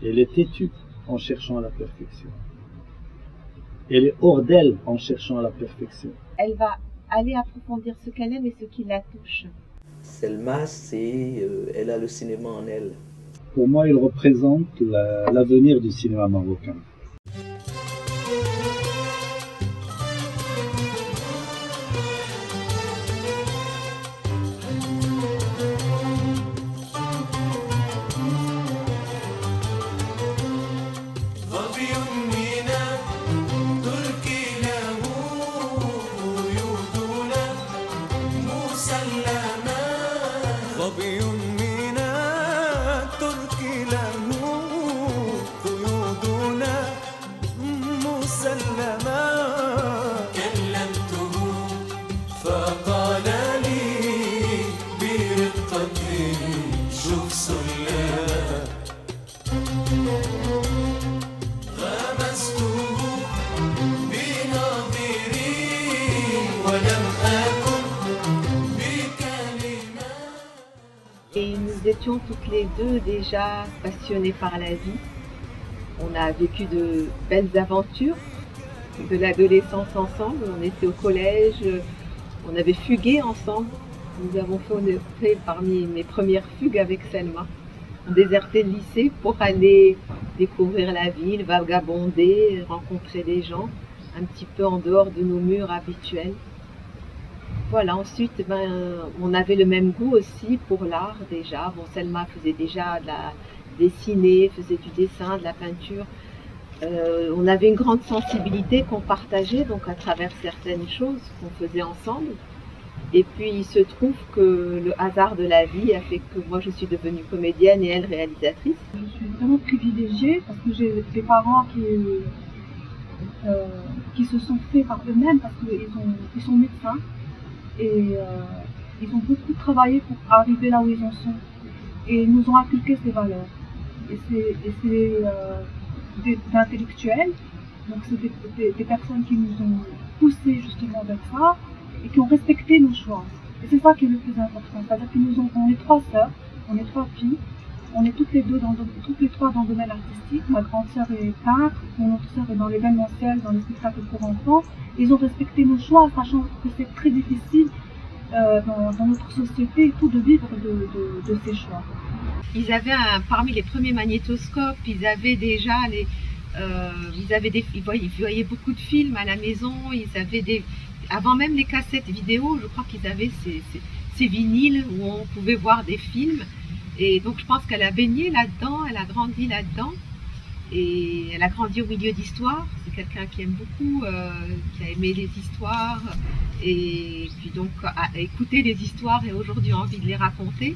Elle est têtue en cherchant la perfection. Elle est hors d'elle en cherchant la perfection. Elle va aller approfondir ce qu'elle aime et ce qui la touche. Selma, elle a le cinéma en elle. Pour moi, il représente l'avenir du cinéma marocain. Et nous étions toutes les deux déjà passionnées par la vie. On a vécu de belles aventures, de l'adolescence ensemble. On était au collège, on avait fugué ensemble. Nous avons fait parmi mes premières fugues avec Selma. On désertait le lycée pour aller découvrir la ville, vagabonder, rencontrer des gens, un petit peu en dehors de nos murs habituels. Voilà, ensuite, on avait le même goût aussi pour l'art déjà. Bon, Selma faisait déjà dessiner, faisait du dessin, de la peinture. On avait une grande sensibilité qu'on partageait donc à travers certaines choses qu'on faisait ensemble. Et puis il se trouve que le hasard de la vie a fait que moi je suis devenue comédienne et elle réalisatrice. Je suis vraiment privilégiée parce que j'ai des parents qui se sont faits par eux-mêmes parce qu'ils sont médecins. Et ils ont beaucoup travaillé pour arriver là où ils en sont. Et ils nous ont inculqué ces valeurs. Et c'est des intellectuels, donc c'est des personnes qui nous ont poussés justement vers ça et qui ont respecté nos choix. Et c'est ça qui est le plus important. C'est-à-dire qu'on est trois sœurs, on est trois filles, on est toutes les trois dans le domaine artistique. Ma grande sœur est peintre, mon autre sœur est dans l'événementiel, dans les spectacles pour enfants. Ils ont respecté nos choix, sachant que c'est très difficile dans notre société et tout de vivre de ces choix. Ils avaient parmi les premiers magnétoscopes, ils avaient déjà ils voyaient beaucoup de films à la maison, avant même les cassettes vidéo, je crois qu'ils avaient ces vinyles où on pouvait voir des films. Et donc je pense qu'elle a baigné là-dedans, elle a grandi là-dedans. Et elle a grandi au milieu d'histoires. C'est quelqu'un qui aime beaucoup, qui a aimé les histoires et puis donc a écouté les histoires et aujourd'hui a envie de les raconter.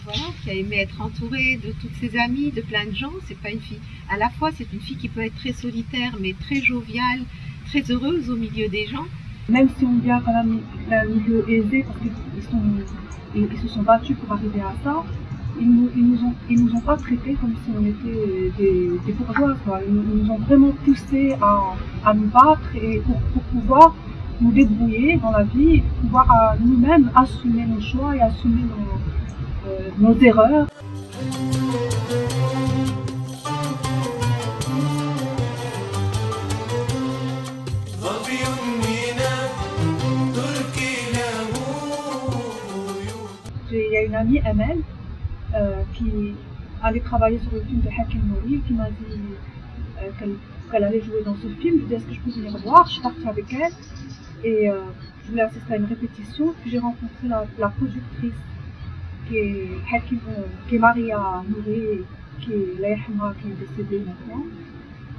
Voilà, qui a aimé être entourée de toutes ses amies, de plein de gens. C'est pas une fille. À la fois, c'est une fille qui peut être très solitaire, mais très joviale, très heureuse au milieu des gens. Même si on vient quand même d'un milieu aisé, parce qu'ils se sont battus pour arriver à ça. Ils nous ont pas traités comme si on était des bourgeois, quoi. Ils nous ont vraiment poussés à nous battre et pour pouvoir nous débrouiller dans la vie et pouvoir nous-mêmes assumer nos choix et assumer nos erreurs. Il y a une amie, Amel, qui allait travailler sur le film de Hakim Nouri, qui m'a dit qu'elle allait jouer dans ce film. Je lui ai dit est-ce que je peux venir voir. Je suis partie avec elle et je voulais assister à une répétition. Puis j'ai rencontré la productrice qui est Maria Nouri, qui est décédée maintenant.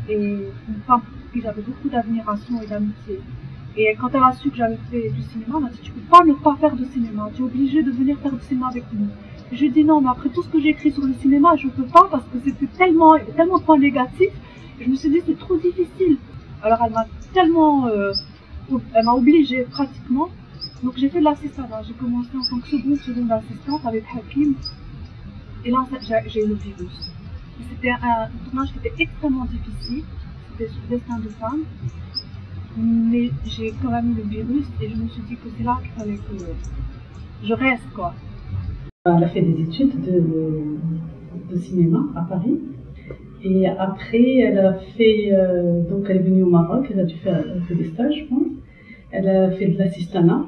Et une femme pour qui j'avais beaucoup d'admiration et d'amitié. Et quand elle a su que j'avais fait du cinéma, elle m'a dit tu peux pas ne pas faire de cinéma, tu es obligée de venir faire du cinéma avec nous. Et je lui ai dit non, mais après tout ce que j'ai écrit sur le cinéma, je peux pas parce que c'était tellement de points négatifs. Et je me suis dit c'est trop difficile. Alors elle m'a elle m'a obligée pratiquement. Donc j'ai fait de l'assistanat, j'ai commencé en tant que seconde assistante avec Hakim. Et là j'ai eu le virus. C'était un tournage qui était extrêmement difficile, c'était sur Destin de femme. Mais j'ai quand même eu le virus et je me suis dit que c'est là qu'il fallait que je reste, quoi. Elle a fait des études de cinéma à Paris. Et après, elle a fait, donc elle est venue au Maroc, elle a fait des stages, je pense. Elle a fait de l'assistanat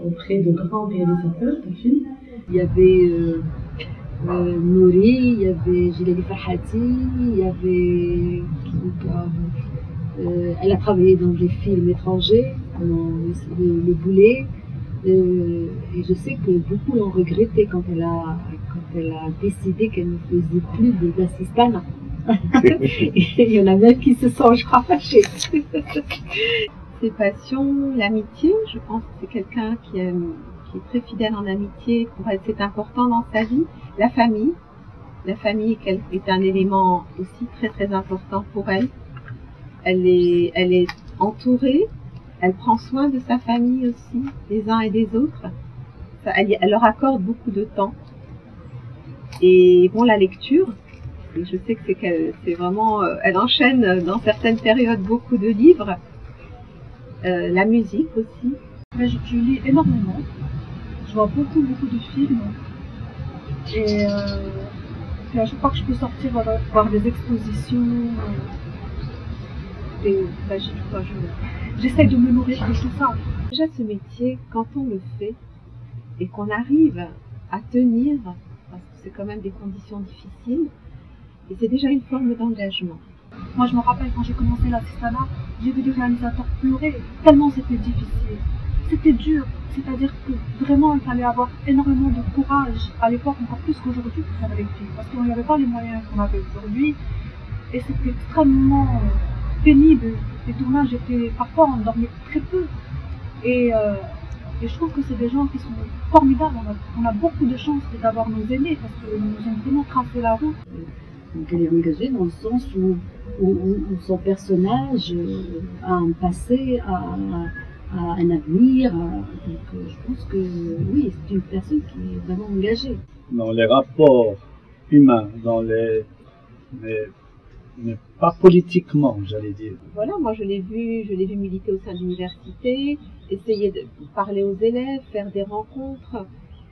auprès de grands réalisateurs de films. Il y avait Nouri, il y avait Gilali Farhati, il y avait... elle a travaillé dans des films étrangers, dans le Boulet. Et je sais que beaucoup l'ont regretté quand elle a décidé qu'elle ne faisait plus d'assistanat. Il y en a même qui se sont, je crois, fâchés. Ses passions, l'amitié, je pense que c'est quelqu'un qui est très fidèle en amitié. Pour elle, c'est important dans sa vie. La famille est un élément aussi très très important pour elle. Elle est entourée, elle prend soin de sa famille aussi, des uns et des autres. Elle leur accorde beaucoup de temps. Et bon, la lecture, je sais que c'est vraiment, elle enchaîne dans certaines périodes beaucoup de livres. La musique aussi. Mais je lis énormément. Je vois beaucoup de films. Et à chaque fois que je peux sortir voir des expositions, j'essaie de me nourrir de tout ça. Déjà ce métier, quand on le fait et qu'on arrive à tenir, parce que c'est quand même des conditions difficiles, et c'est déjà une forme d'engagement. Moi je me rappelle quand j'ai commencé l'assistanat, j'ai vu des réalisateurs pleurer, tellement c'était difficile. C'était dur, c'est-à-dire que vraiment il fallait avoir énormément de courage à l'époque, encore plus qu'aujourd'hui, pour faire les films, parce qu'on n'y avait pas les moyens qu'on avait aujourd'hui, et c'était extrêmement pénible. Les tournages étaient, parfois on dormait très peu, et je trouve que c'est des gens qui sont formidables. On a beaucoup de chance d'avoir nos aînés, parce qu'ils nous ont vraiment tracé la route. Donc elle est engagée dans le sens où son personnage a un passé, a un avenir. Donc je pense que oui, c'est une personne qui est vraiment engagée. Dans les rapports humains, mais pas politiquement, j'allais dire. Voilà, moi je l'ai vu militer au sein de l'université, essayer de parler aux élèves, faire des rencontres.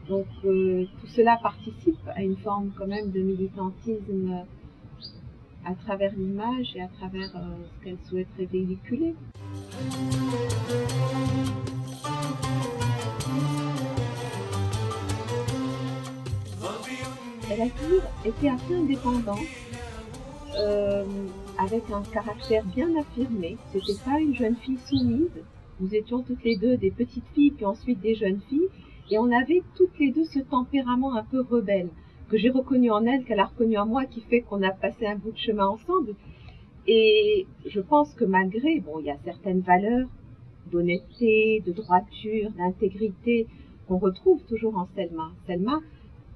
Donc tout cela participe à une forme quand même de militantisme à travers l'image et à travers ce qu'elle souhaiterait véhiculer. Elle a toujours été assez indépendante, avec un caractère bien affirmé. C'était pas une jeune fille soumise. Nous étions toutes les deux des petites filles, puis ensuite des jeunes filles, et on avait toutes les deux ce tempérament un peu rebelle, que j'ai reconnu en elle, qu'elle a reconnu en moi, qui fait qu'on a passé un bout de chemin ensemble. Et je pense que malgré, bon, il y a certaines valeurs d'honnêteté, de droiture, d'intégrité qu'on retrouve toujours en Selma. Selma,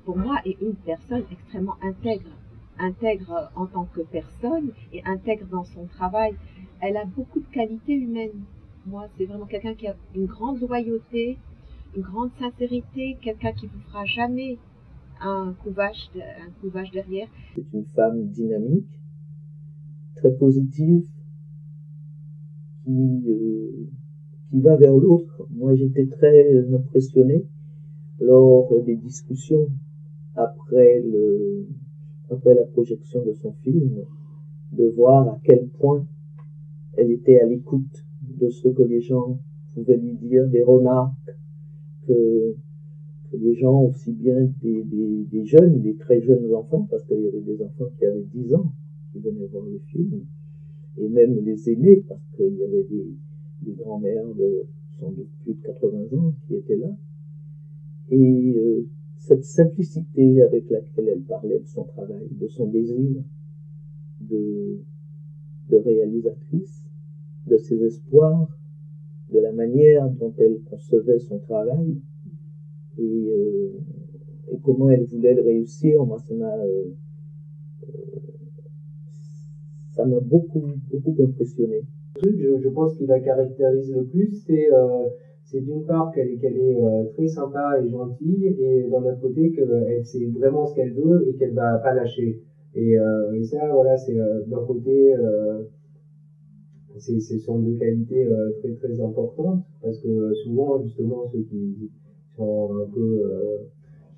pour moi, est une personne extrêmement intègre en tant que personne et intègre dans son travail. Elle a beaucoup de qualités humaines. Moi, c'est vraiment quelqu'un qui a une grande loyauté, une grande sincérité, quelqu'un qui vous fera jamais un couvage derrière. C'est une femme dynamique, très positive, qui va vers l'autre. Moi, j'étais très impressionné lors des discussions après la projection de son film, de voir à quel point elle était à l'écoute de ce que les gens pouvaient lui dire, des remarques que les gens, aussi bien des jeunes, des très jeunes enfants, parce qu'il y avait des enfants qui avaient 10 ans qui venaient voir le film, et même les aînés, parce qu'il y avait des grands-mères de sans doute plus de 80 ans qui étaient là. Et cette simplicité avec laquelle elle parlait de son travail, de son désir de réalisatrice, de ses espoirs, de la manière dont elle concevait son travail, et comment elle voulait le réussir, moi ça m'a beaucoup impressionné. Le truc, je pense qui la caractérise le plus, c'est d'une part qu'elle est très sympa et gentille, et d'un autre côté qu'elle sait vraiment ce qu'elle veut et qu'elle va pas lâcher. Et ça, voilà, c'est d'un côté, ce sont deux qualités très très importantes, parce que souvent, justement, ceux qui sont un peu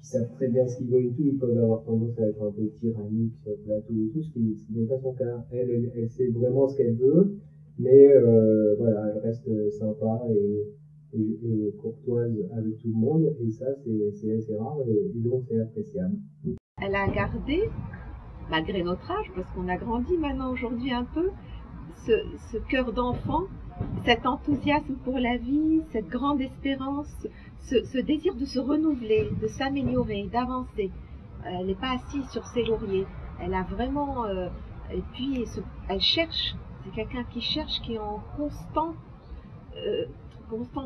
savent très bien ce qu'ils veulent et tout, ils peuvent avoir tendance à être un peu tyranniques sur le plateau et tout, ce qui n'est pas son cas. Elle sait vraiment ce qu'elle veut, mais voilà, elle reste sympa et courtoise avec tout le monde, et ça c'est assez rare et donc c'est appréciable. Elle a gardé, malgré notre âge, parce qu'on a grandi maintenant aujourd'hui un peu, ce cœur d'enfant, cet enthousiasme pour la vie, cette grande espérance, ce désir de se renouveler, de s'améliorer, d'avancer. Elle n'est pas assise sur ses lauriers. Elle a vraiment... et puis, elle cherche. C'est quelqu'un qui cherche, qui est en constante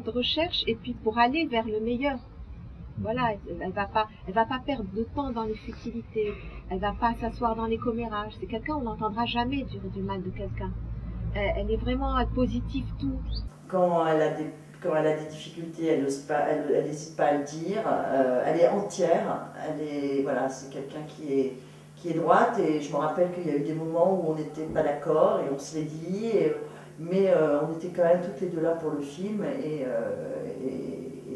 recherche, et puis pour aller vers le meilleur. Voilà, elle va pas perdre de temps dans les futilités. Elle va pas s'asseoir dans les commérages. C'est quelqu'un, on n'entendra jamais dire du mal de quelqu'un. Elle est vraiment positive tout. Quand elle a des difficultés, elle n'hésite pas à le dire. Elle est entière. Voilà, c'est quelqu'un qui est droite. Et je me rappelle qu'il y a eu des moments où on n'était pas d'accord et on se l'est dit. Mais on était quand même toutes les deux là pour le film et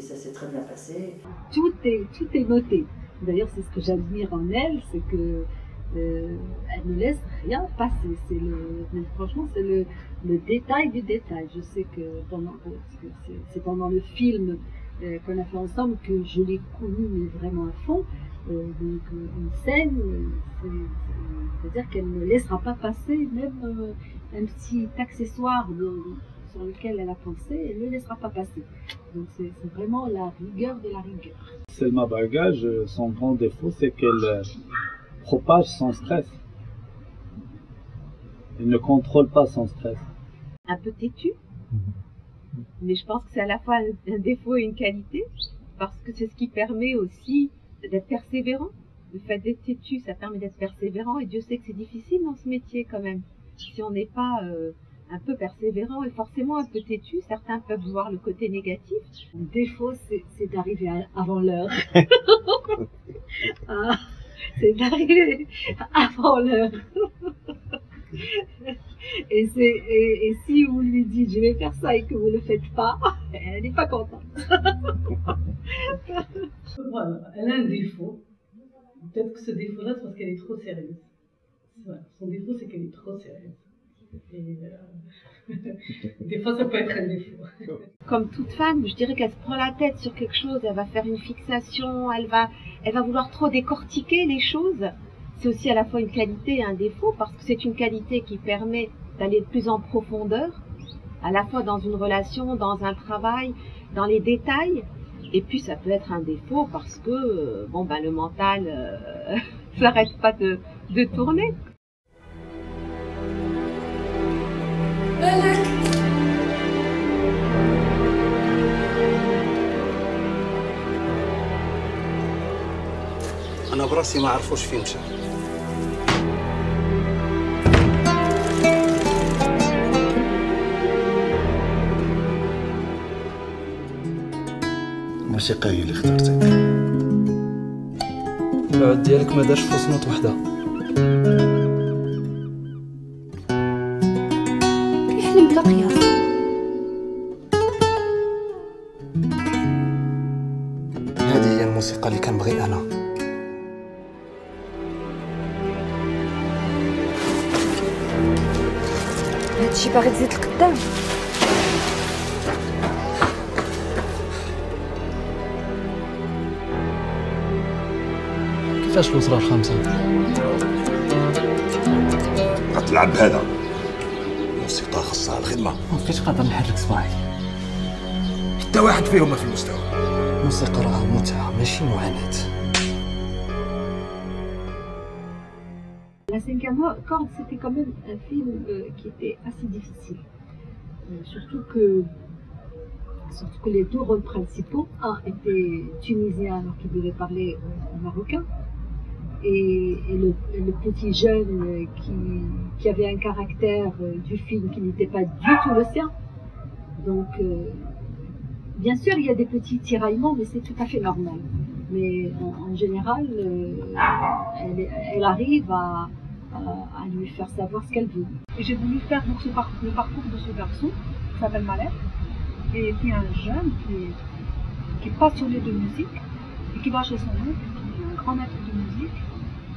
ça s'est très bien passé. Tout est noté. D'ailleurs, c'est ce que j'admire en elle, c'est que elle ne laisse rien passer. Franchement, c'est le détail du détail. Je sais que c'est pendant le film qu'on a fait ensemble que je l'ai connue vraiment à fond. Donc une scène, c'est-à-dire qu'elle ne laissera pas passer même un petit accessoire sur lequel elle a pensé, elle ne le laissera pas passer. Donc c'est vraiment la rigueur de la rigueur. Selma Bagage, son grand défaut, c'est qu'elle propage son stress. Elle ne contrôle pas son stress. Un peu têtu, mais je pense que c'est à la fois un défaut et une qualité, parce que c'est ce qui permet aussi d'être persévérant. Le fait d'être têtu, ça permet d'être persévérant, et Dieu sait que c'est difficile dans ce métier quand même. Si on n'est pas un peu persévérant et forcément un peu têtu, certains peuvent voir le côté négatif. Le défaut, c'est d'arriver avant l'heure. C'est d'arriver avant l'heure. Et si vous lui dites je vais faire ça et que vous ne le faites pas, elle n'est pas contente. Voilà, elle a un défaut. Peut-être que ce défaut-là, c'est parce qu'elle est trop sérieuse. Voilà. Son défaut, c'est qu'elle est trop sérieuse. Et des fois, ça peut être un défaut. Comme toute femme, je dirais qu'elle se prend la tête sur quelque chose, elle va faire une fixation, elle va vouloir trop décortiquer les choses. C'est aussi à la fois une qualité et un défaut, parce que c'est une qualité qui permet d'aller plus en profondeur, à la fois dans une relation, dans un travail, dans les détails. Et puis ça peut être un défaut parce que le mental s'arrête pas de tourner. أنا براسي ما عرفوش فين مشى. الموسيقى هي اللي اخترتك. العود ديالك ما دارش فصنوط وحده. كيحلم بلا قياس. هذه هي الموسيقى اللي كنبغي أنا. هادشي باغي تزيد لقدام. كيفاش الأسرة الخامسة؟ غتلعب بهذا. الموسيقى خاصها الخدمة. ما بقيتش قادر نحرك صباعي. حتى واحد فيهم ما في المستوى. الموسيقى راها متعة ماشي معاناة. La cinquième corde, c'était quand même un film qui était assez difficile. Surtout que les deux rôles principaux, un était tunisien alors qu'il devait parler marocain, et le petit jeune qui avait un caractère du film qui n'était pas du tout le sien. Donc, bien sûr, il y a des petits tiraillements, mais c'est tout à fait normal. Mais en général, elle arrive à lui faire savoir ce qu'elle veut. Et j'ai voulu faire donc le parcours de ce garçon qui s'appelle Malek et qui est un jeune qui est passionné de musique et qui va chez son oncle, qui est un grand maître de musique,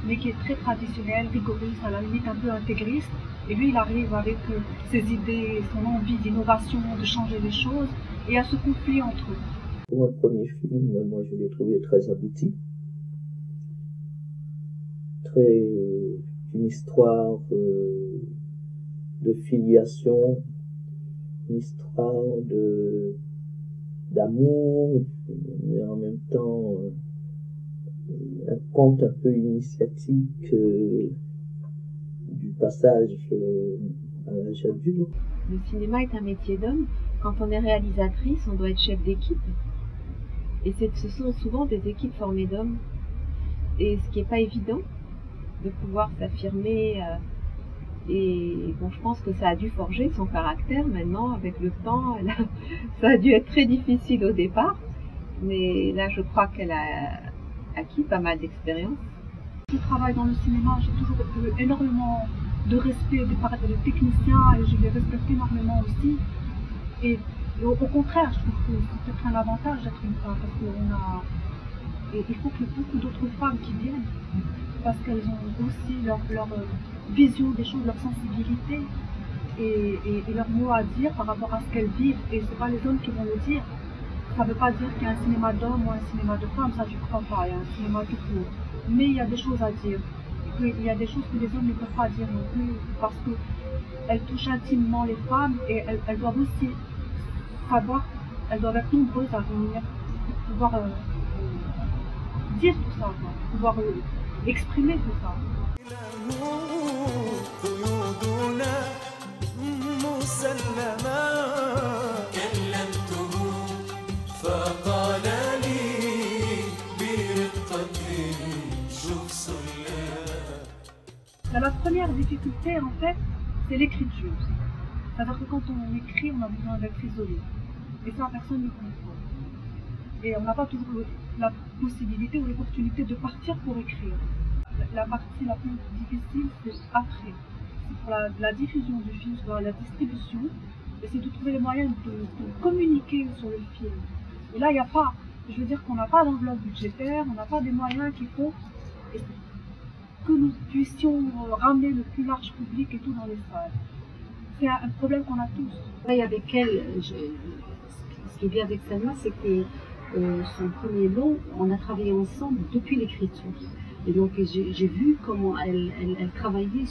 mais qui est très traditionnel, rigoriste, à la limite un peu intégriste. Et lui, il arrive avec ses idées, son envie d'innovation, de changer les choses, et à ce conflit entre eux. Pour un premier film, moi je l'ai trouvé très abouti. Une histoire de filiation, une histoire d'amour, mais en même temps un conte un peu initiatique du passage à l'âge adulte. Le cinéma est un métier d'homme. Quand on est réalisatrice, on doit être chef d'équipe. Et ce sont souvent des équipes formées d'hommes. Et ce qui n'est pas évident, de pouvoir s'affirmer. Et bon, je pense que ça a dû forger son caractère maintenant, avec le temps. Ça a dû être très difficile au départ. Mais là, je crois qu'elle a acquis pas mal d'expérience. Je travaille dans le cinéma, j'ai toujours eu énormément de respect des techniciens et je les respecte énormément aussi. Et au contraire, je trouve que c'est peut-être un avantage d'être une femme parce il faut qu'il y ait beaucoup d'autres femmes qui viennent parce qu'elles ont aussi leur vision des choses, leur sensibilité et leur mot à dire par rapport à ce qu'elles vivent. Et c'est pas les hommes qui vont le dire. Ça ne veut pas dire qu'il y a un cinéma d'hommes ou un cinéma de femmes, ça je ne crois pas, il y a un cinéma tout court. Mais il y a des choses à dire. Il y a des choses que les hommes ne peuvent pas dire non plus parce qu'elles touchent intimement les femmes et elles doivent aussi savoir, elles doivent être nombreuses à venir pour pouvoir dire tout ça, pour pouvoir exprimer tout ça. La première difficulté, en fait, c'est l'écriture. C'est-à-dire que quand on écrit, on a besoin d'être isolé. Et ça, personne ne comprend. Et on n'a pas toujours la possibilité ou l'opportunité de partir pour écrire. La partie la plus difficile, c'est après. C'est pour la diffusion du film, c'est pour la distribution. Et c'est de trouver les moyens de communiquer sur le film. Et là, il n'y a pas, je veux dire qu'on n'a pas d'enveloppe budgétaire, on n'a pas des moyens qu'il faut. Que nous puissions ramener le plus large public et tout dans les salles. C'est un problème qu'on a tous. Et avec elle, ce qui est bien avec Salma, c'est que son premier long, on a travaillé ensemble depuis l'écriture. Et donc j'ai vu comment elle travaillait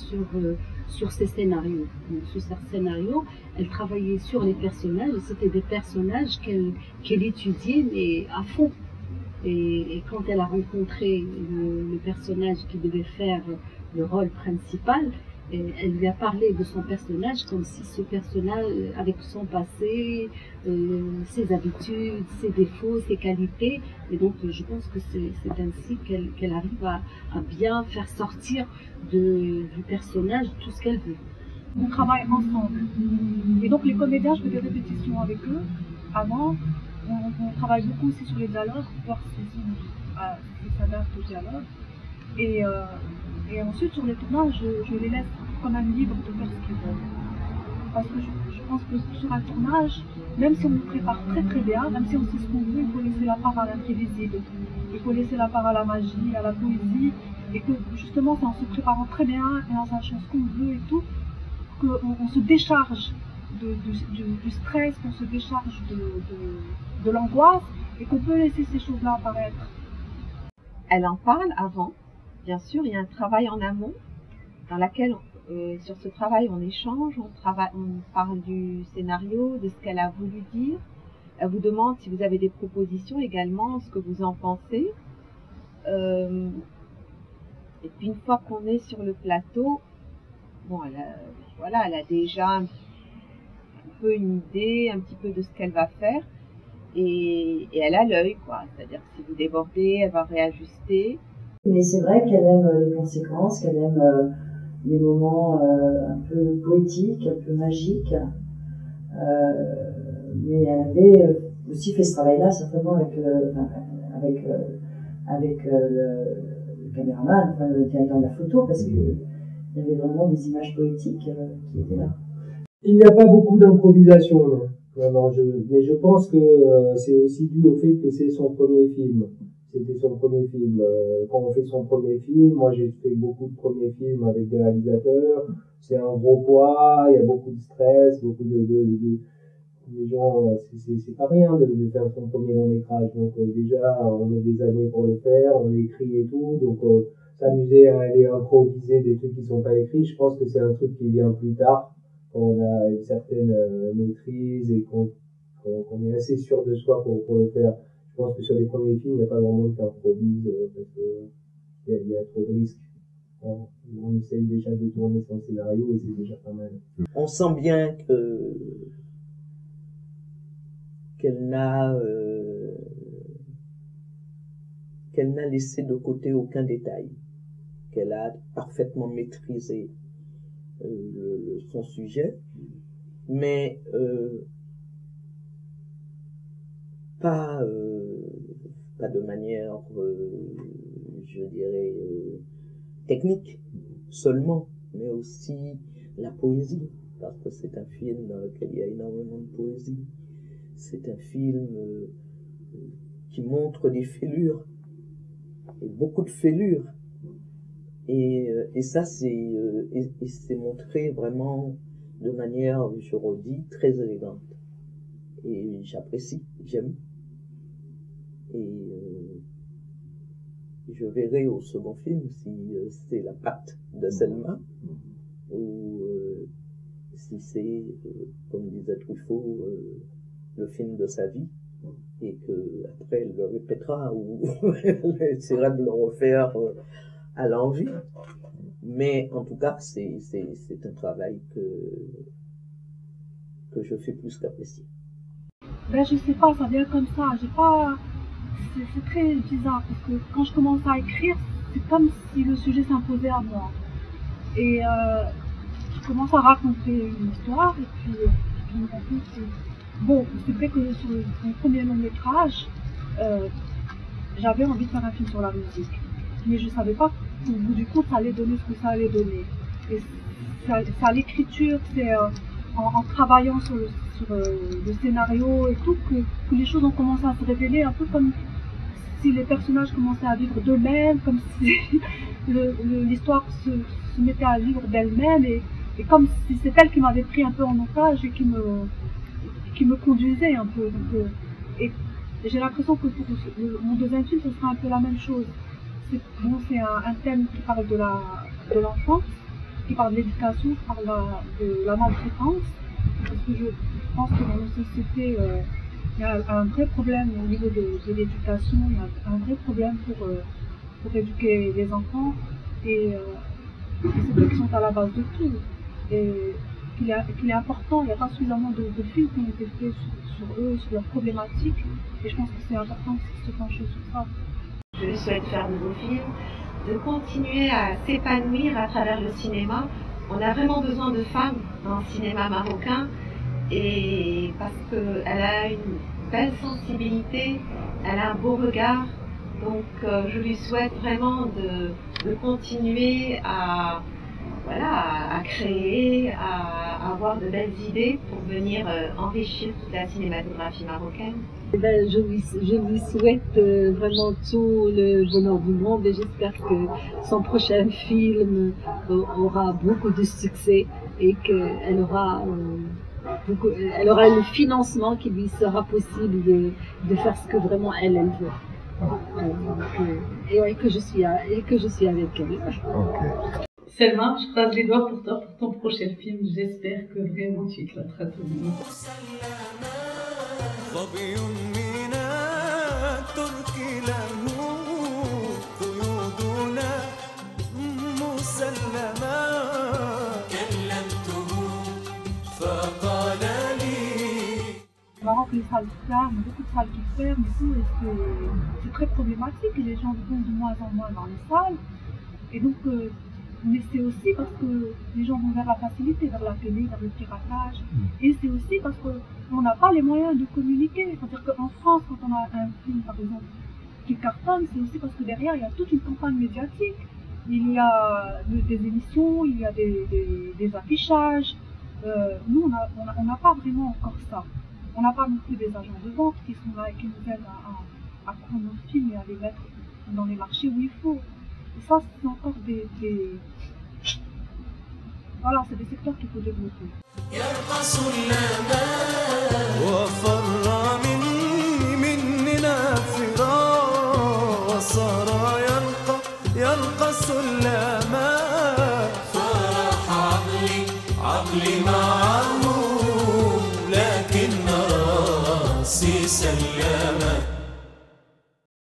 sur ses scénarios. Donc, sur ses scénarios, elle travaillait sur les personnages, et c'était des personnages qu'elle étudiait, mais à fond. Et quand elle a rencontré le personnage qui devait faire le rôle principal, elle lui a parlé de son personnage comme si ce personnage, avec son passé, ses habitudes, ses défauts, ses qualités, et donc je pense que c'est ainsi qu'elle arrive à bien faire sortir du personnage tout ce qu'elle veut. On travaille ensemble. Et donc les comédiens, je fais des répétitions avec eux avant. On travaille beaucoup aussi sur les dialogues pour voir si ça s'adapte au dialogue. Et ensuite, sur les tournages, je les laisse quand même libres de faire ce qu'ils veulent. Parce que je pense que sur un tournage, même si on le prépare très très bien, même si on sait ce qu'on veut, il faut laisser la part à l'imprévisible. Il faut laisser la part à la magie, à la poésie. Et que justement, c'est en se préparant très bien et en sachant ce qu'on veut et tout, qu'on se décharge du stress, qu'on se décharge de l'angoisse et qu'on peut laisser ces choses-là apparaître. Elle en parle avant, bien sûr, il y a un travail en amont dans lequel, sur ce travail, on échange, on parle du scénario, de ce qu'elle a voulu dire. Elle vous demande si vous avez des propositions également, ce que vous en pensez. Et puis une fois qu'on est sur le plateau, bon, elle a déjà un peu une idée, un petit peu de ce qu'elle va faire. Et elle a l'œil, quoi. C'est-à-dire que si vous débordez, elle va réajuster. Mais c'est vrai qu'elle aime les conséquences, qu'elle aime les moments un peu poétiques, un peu magiques. Mais elle avait aussi fait ce travail-là, certainement avec le caméraman, enfin, le directeur de la photo, parce qu'il y avait vraiment des images poétiques qui étaient là. Il n'y a pas beaucoup d'improvisation, non. Mais je pense que c'est aussi dû au fait que c'est son premier film. c'était son premier film. Quand on fait son premier film, moi j'ai fait beaucoup de premiers films avec des réalisateurs. C'est un gros poids, il y a beaucoup de stress, beaucoup les gens, c'est pas rien de faire son premier long métrage. Donc déjà, on met des années pour le faire, on écrit et tout. Donc s'amuser à aller improviser des trucs qui sont pas écrits, je pense que c'est un truc qui vient plus tard, quand on a une certaine maîtrise et qu'on est assez sûr de soi pour le faire. Je pense que sur les premiers films, il n'y a pas grand monde qui improvise parce qu'il y a trop de risques. On essaye déjà de tourner son scénario et c'est déjà pas mal. On sent bien qu'elle n'a laissé de côté aucun détail, qu'elle a parfaitement maîtrisé son sujet, mais pas de manière, je dirais, technique seulement, mais aussi la poésie, parce que c'est un film dans lequel il y a énormément de poésie. C'est un film qui montre des fêlures, et beaucoup de fêlures. Et ça, c'est montré vraiment de manière, je redis, très élégante. Et j'apprécie, j'aime. Et je verrai au second film si c'est la patte de Selma ou si c'est, comme disait Truffaut, le film de sa vie, et qu'après elle le répétera ou elle essaiera de le refaire à l'envie. Mais en tout cas, c'est un travail que je fais plus qu'apprécier. Ben, je sais pas, ça vient comme ça. C'est très bizarre parce que quand je commence à écrire, c'est comme si le sujet s'imposait à moi. Et je commence à raconter une histoire et puis je me rends compte que bon, c'est vrai que sur mon premier long métrage, j'avais envie de faire un film sur la musique, mais je savais pas qu'au bout du compte ça allait donner ce que ça allait donner. Et c'est à l'écriture, c'est en travaillant sur le scénario et tout que les choses ont commencé à se révéler, un peu comme si les personnages commençaient à vivre d'eux-mêmes, comme si l'histoire se mettait à vivre d'elle-même et comme si c'est elle qui m'avait pris un peu en otage et qui me conduisait un peu. Donc, et j'ai l'impression que pour mon deuxième film, ce sera un peu la même chose. C'est un thème qui parle de l'enfance, qui parle de l'éducation, qui parle de la maltraitance. Parce que je pense que dans nos sociétés, il y a un vrai problème au niveau de l'éducation, il y a un vrai problème pour éduquer les enfants. Et c'est eux qui sont à la base de tout. Et qu'il est important, il n'y a pas suffisamment de films qui ont été faits sur eux, sur leurs problématiques. Et je pense que c'est important de se pencher sur ça. Je souhaite faire de nouveaux films, de continuer à s'épanouir à travers le cinéma. On a vraiment besoin de femmes dans le cinéma marocain, et parce qu'elle a une belle sensibilité, elle a un beau regard. Donc je lui souhaite vraiment de continuer à créer, à avoir de belles idées pour venir enrichir toute la cinématographie marocaine. Je lui souhaite vraiment tout le bonheur du monde et j'espère que son prochain film aura beaucoup de succès et qu'elle aura le financement qui lui sera possible de faire ce que vraiment elle veut. Et que je suis avec elle. Okay. Selma, je croise les doigts pour toi, pour ton prochain film. J'espère que vraiment tu éclateras tout le monde. Le Maroc, les salles ferment, beaucoup de salles qui ferment et tout, et c'est très problématique et les gens vont de moins en moins dans les salles. Et donc, mais c'est aussi parce que les gens vont vers la facilité, vers la télé, vers le piratage. Et c'est aussi parce qu'on n'a pas les moyens de communiquer. C'est-à-dire qu'en France, quand on a un film, par exemple, qui cartonne, c'est aussi parce que derrière, il y a toute une campagne médiatique. Il y a des émissions, il y a des affichages. Nous, on n'a pas vraiment encore ça. On n'a pas non plus des agents de vente qui sont là et qui nous aident à prendre nos films et à les mettre dans les marchés où il faut. Et ça, c'est encore voilà, c'est des secteurs qu'il faut développer. يلقى سلاما فرح عقلي